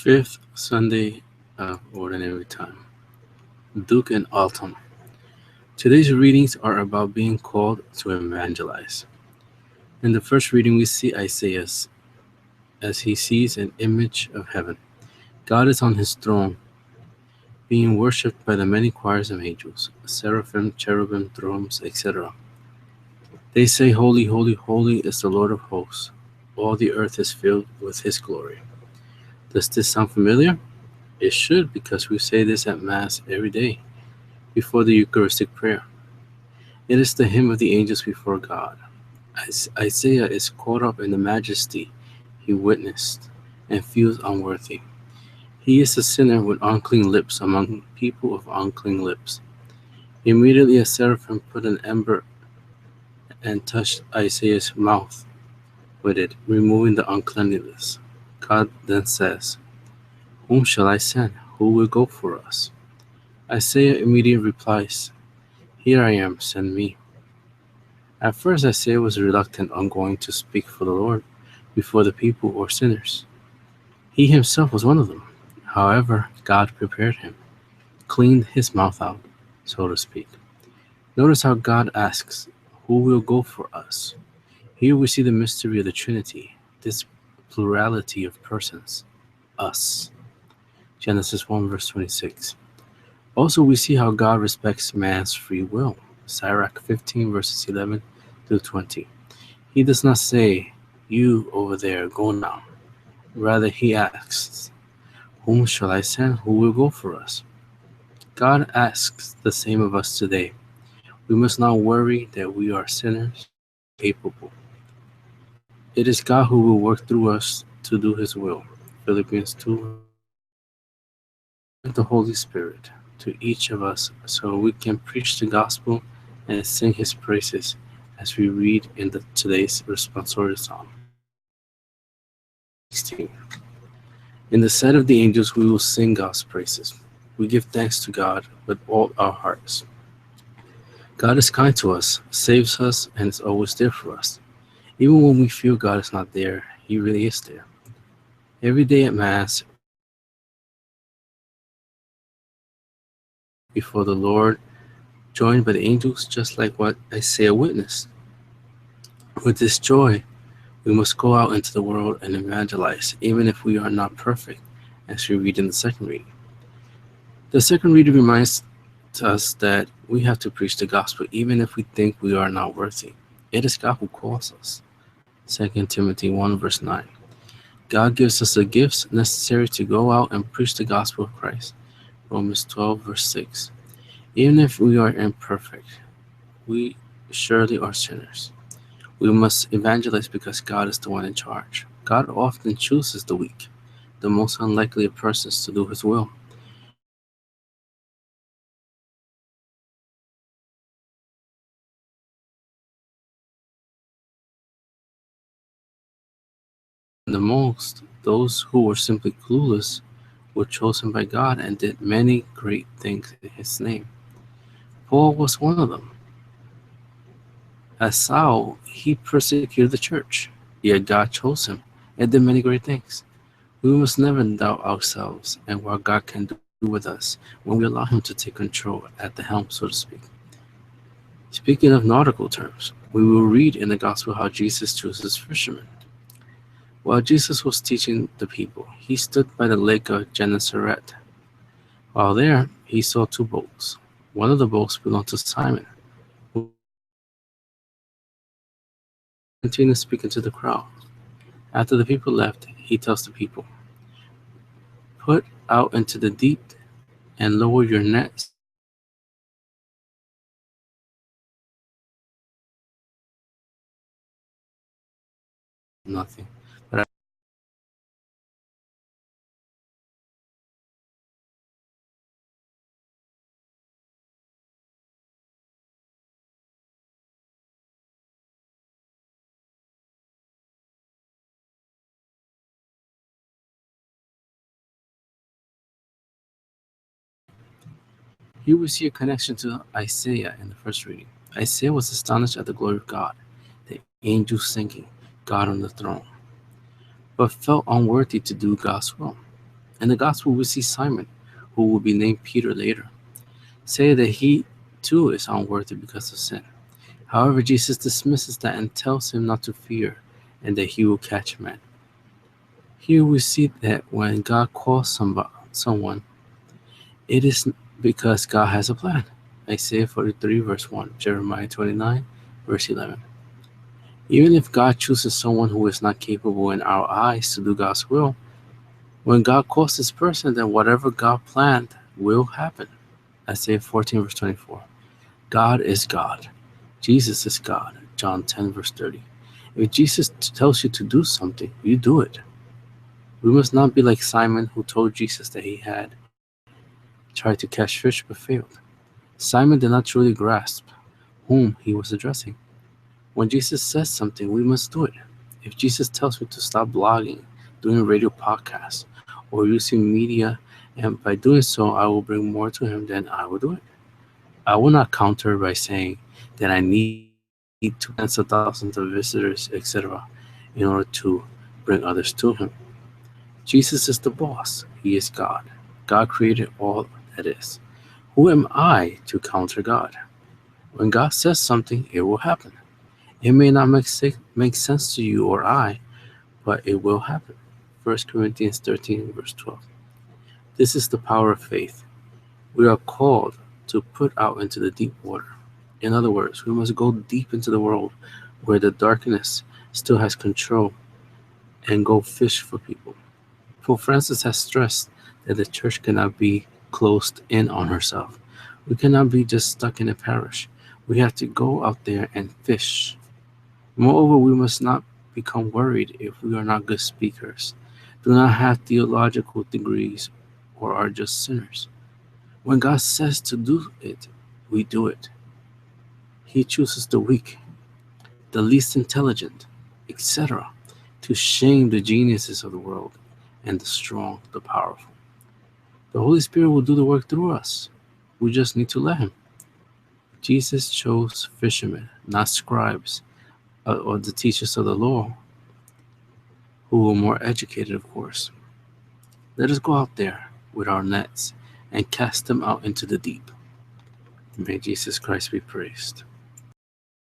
Fifth Sunday of Ordinary Time. Duke and Altum. Today's readings are about being called to evangelize. In the first reading, we see Isaiah as he sees an image of heaven. God is on his throne, being worshipped by the many choirs of angels, seraphim, cherubim, thrones, etc. They say, Holy, holy, holy is the Lord of hosts. All the earth is filled with his glory. Does this sound familiar? It should, because we say this at Mass every day before the Eucharistic prayer. It is the hymn of the angels before God. As Isaiah is caught up in the majesty he witnessed and feels unworthy. He is a sinner with unclean lips among people of unclean lips. Immediately a seraphim put an ember and touched Isaiah's mouth with it, removing the uncleanliness. God then says, Whom shall I send? Who will go for us? Isaiah immediately replies, Here I am, send me. At first Isaiah was reluctant on going to speak for the Lord before the people or sinners. He himself was one of them. However, God prepared him, cleaned his mouth out, so to speak. Notice how God asks, Who will go for us? Here we see the mystery of the Trinity, this plurality of persons, us. Genesis 1 verse 26. Also, we see how God respects man's free will. Sirach 15 verses 11 through 20. He does not say, You over there, go now. Rather, he asks, Whom shall I send? Who will go for us? God asks the same of us today. We must not worry that we are sinners, capable. It is God who will work through us to do his will. Philippians 2. The Holy Spirit to each of us so we can preach the gospel and sing his praises as we read in today's responsorial psalm. 16. In the sight of the angels we will sing God's praises. We give thanks to God with all our hearts. God is kind to us, saves us, and is always there for us. Even when we feel God is not there, he really is there. Every day at Mass, before the Lord, joined by the angels, just like what Isaiah witnessed. With this joy, we must go out into the world and evangelize, even if we are not perfect, as we read in the second reading. The second reading reminds us that we have to preach the gospel, even if we think we are not worthy. It is God who calls us. 2 Timothy 1 verse 9. God gives us the gifts necessary to go out and preach the gospel of Christ. Romans 12 verse 6. Even if we are imperfect, we surely are sinners. We must evangelize because God is the one in charge. God often chooses the weak, the most unlikely of persons, to do his will. The most, those who were simply clueless, were chosen by God and did many great things in his name. Paul was one of them. As Saul, he persecuted the church, yet God chose him and did many great things. We must never doubt ourselves and what God can do with us when we allow him to take control at the helm, so to speak. Speaking of nautical terms, we will read in the Gospel how Jesus chooses fishermen. While Jesus was teaching the people, he stood by the lake of Gennesaret. While there, he saw two boats. One of the boats belonged to Simon, who continued speaking to the crowd. After the people left, he tells the people, Put out into the deep and lower your nets. Nothing. But here we see a connection to Isaiah in the first reading. Isaiah was astonished at the glory of God, the angels singing, God on the throne, but felt unworthy to do God's will. In the Gospel, we see Simon, who will be named Peter later, say that he too is unworthy because of sin. However, Jesus dismisses that and tells him not to fear and that he will catch men. Here we see that when God calls someone, it is because God has a plan. Isaiah 43, verse 1, Jeremiah 29, verse 11. Even if God chooses someone who is not capable in our eyes to do God's will, when God calls this person, then whatever God planned will happen. Isaiah 14, verse 24. God is God. Jesus is God. John 10, verse 30. If Jesus tells you to do something, you do it. We must not be like Simon, who told Jesus that he had tried to catch fish but failed. Simon did not truly grasp whom he was addressing. When Jesus says something, we must do it. If Jesus tells me to stop blogging, doing radio podcasts, or using media, and by doing so I will bring more to him, then I will do it. I will not counter by saying that I need tens of thousands of visitors, etc., in order to bring others to him. Jesus is the boss. He is God. God created all that is. Who am I to counter God? When God says something, it will happen. It may not make sense to you or I, but it will happen. 1 Corinthians 13, verse 12. This is the power of faith. We are called to put out into the deep water. In other words, we must go deep into the world where the darkness still has control and go fish for people. Pope Francis has stressed that the church cannot be closed in on herself. We cannot be just stuck in a parish. We have to go out there and fish. Moreover, we must not become worried if we are not good speakers, do not have theological degrees, or are just sinners. When God says to do it, we do it. He chooses the weak, the least intelligent, etc., to shame the geniuses of the world and the strong, the powerful. The Holy Spirit will do the work through us. We just need to let Him. Jesus chose fishermen, not scribes or the teachers of the law, who were more educated, of course. Let us go out there with our nets and cast them out into the deep. May Jesus Christ be praised.